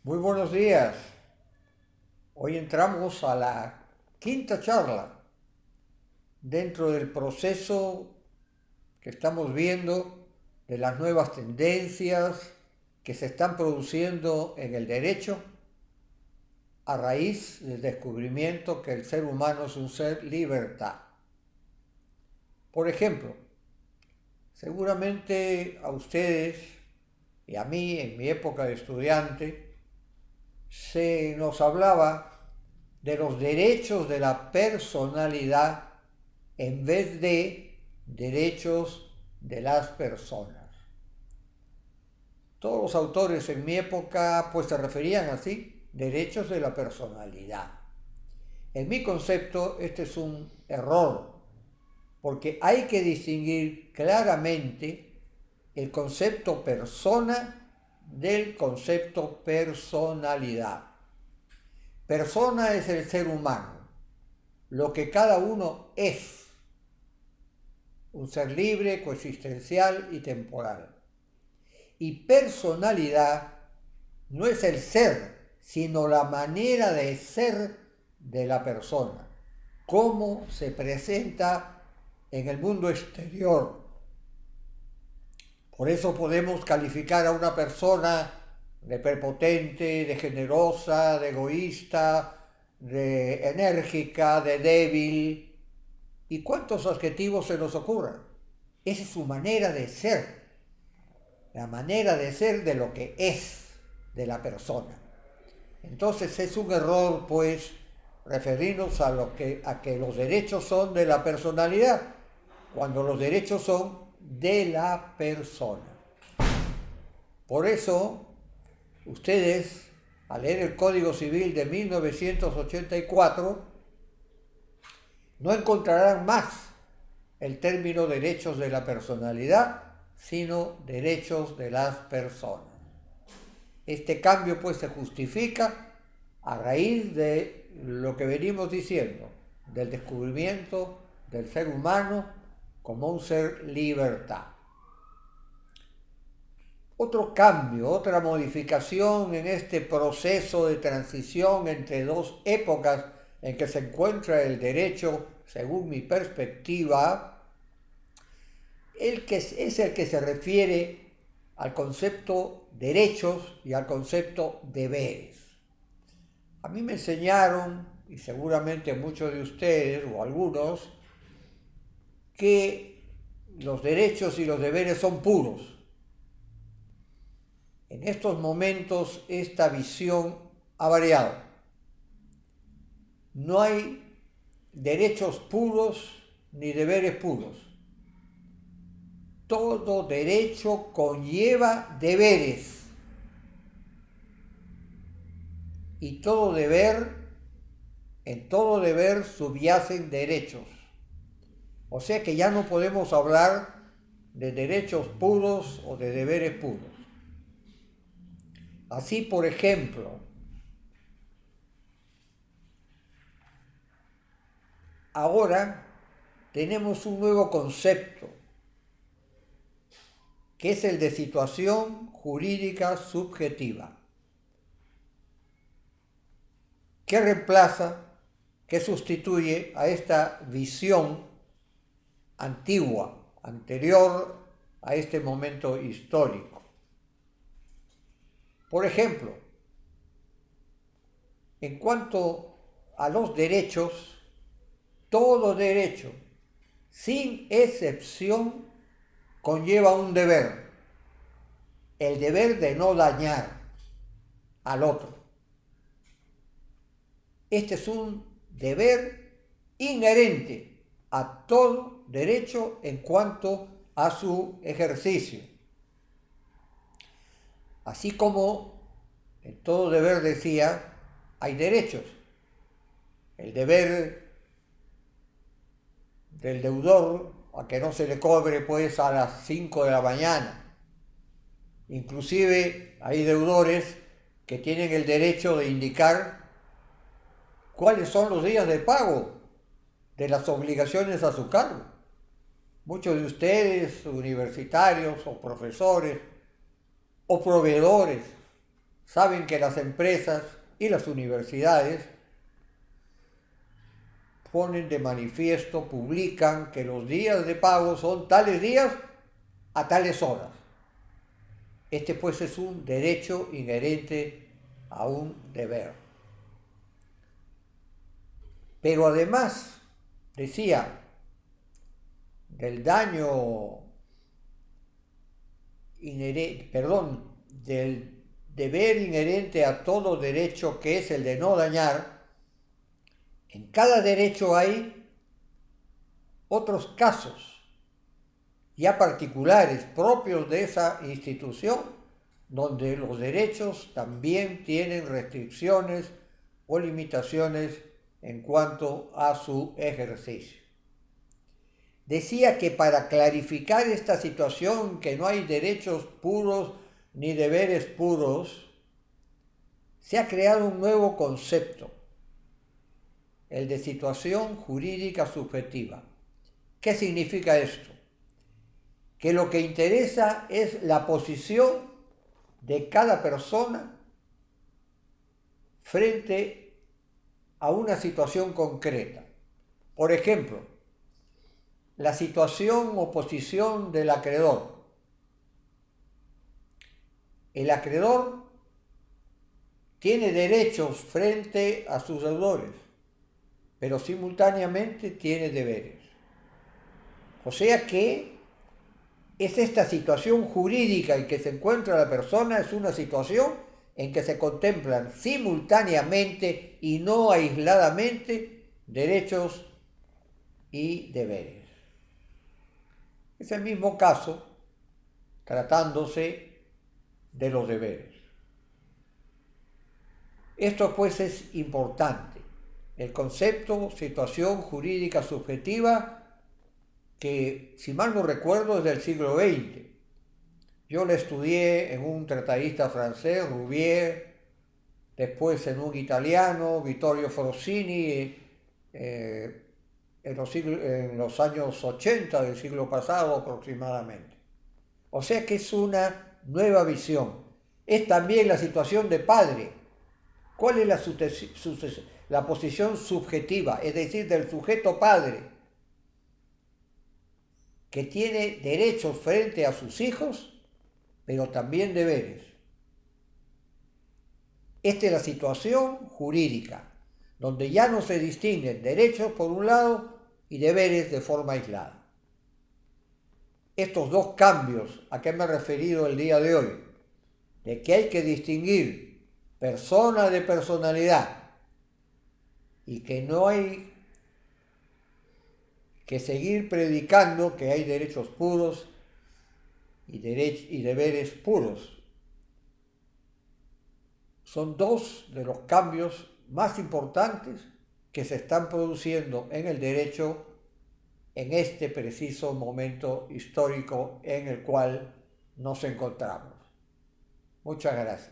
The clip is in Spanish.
Muy buenos días. Hoy entramos a la quinta charla dentro del proceso que estamos viendo de las nuevas tendencias que se están produciendo en el derecho a raíz del descubrimiento que el ser humano es un ser libertad. Por ejemplo, seguramente a ustedes y a mí en mi época de estudiante se nos hablaba de los derechos de la personalidad en vez de derechos de las personas. Todos los autores en mi época pues se referían así, derechos de la personalidad. En mi concepto este es un error, porque hay que distinguir claramente el concepto persona del concepto personalidad. Persona es el ser humano, lo que cada uno es, un ser libre, coexistencial y temporal. Y personalidad no es el ser, sino la manera de ser de la persona, cómo se presenta en el mundo exterior. Por eso podemos calificar a una persona de prepotente, de generosa, de egoísta, de enérgica, de débil. ¿Y cuántos adjetivos se nos ocurran? Esa es su manera de ser, la manera de ser de lo que es de la persona. Entonces es un error, pues, referirnos a que los derechos son de la personalidad, cuando los derechos son de la persona. Por eso, ustedes, al leer el Código Civil de 1984, no encontrarán más el término derechos de la personalidad, sino derechos de las personas. Este cambio pues se justifica a raíz de lo que venimos diciendo, del descubrimiento del ser humano como un ser libertad. Otro cambio, otra modificación en este proceso de transición entre dos épocas en que se encuentra el derecho, según mi perspectiva, es el que se refiere al concepto derechos y al concepto deberes. A mí me enseñaron, y seguramente muchos de ustedes o algunos, que los derechos y los deberes son puros. En estos momentos esta visión ha variado. No hay derechos puros ni deberes puros. Todo derecho conlleva deberes y en todo deber subyacen derechos. O sea que ya no podemos hablar de derechos puros o de deberes puros. Así, por ejemplo, ahora tenemos un nuevo concepto, que es el de situación jurídica subjetiva, que reemplaza, que sustituye a esta visión antigua, anterior a este momento histórico. Por ejemplo, en cuanto a los derechos, todo derecho, sin excepción, conlleva un deber, el deber de no dañar al otro. Este es un deber inherente a todo derecho en cuanto a su ejercicio. Así como en todo deber, decía, hay derechos. El deber del deudor a que no se le cobre pues a las 5 de la mañana. Inclusive hay deudores que tienen el derecho de indicar cuáles son los días de pago de las obligaciones a su cargo. Muchos de ustedes, universitarios o profesores o proveedores, saben que las empresas y las universidades ponen de manifiesto, publican que los días de pago son tales días a tales horas. Este pues es un derecho inherente a un deber. Pero además, decía, del daño del deber inherente a todo derecho, que es el de no dañar, en cada derecho hay otros casos ya particulares propios de esa institución, donde los derechos también tienen restricciones o limitaciones en cuanto a su ejercicio. Decía que para clarificar esta situación, que no hay derechos puros ni deberes puros, se ha creado un nuevo concepto, el de situación jurídica subjetiva. ¿Qué significa esto? Que lo que interesa es la posición de cada persona frente a una situación concreta. Por ejemplo, la situación o posición del acreedor. El acreedor tiene derechos frente a sus deudores, pero simultáneamente tiene deberes. O sea que es esta situación jurídica en que se encuentra la persona, es una situación en que se contemplan simultáneamente y no aisladamente derechos y deberes. Es el mismo caso tratándose de los deberes. Esto pues es importante. El concepto situación jurídica subjetiva, que si mal no recuerdo es del siglo XX. Yo lo estudié en un tratadista francés, Rouvier, después en un italiano, Vittorio Frosini, en los años 80 del siglo pasado aproximadamente. O sea que es una nueva visión. Es también la situación de padre. ¿Cuál es la posición subjetiva, es decir, del sujeto padre, que tiene derechos frente a sus hijos, pero también deberes? Esta es la situación jurídica, donde ya no se distinguen derechos por un lado y deberes de forma aislada. Estos dos cambios a que me he referido el día de hoy, de que hay que distinguir persona de personalidad y que no hay que seguir predicando que hay derechos puros y deberes puros, son dos de los cambios más importantes que se están produciendo en el derecho en este preciso momento histórico en el cual nos encontramos. Muchas gracias.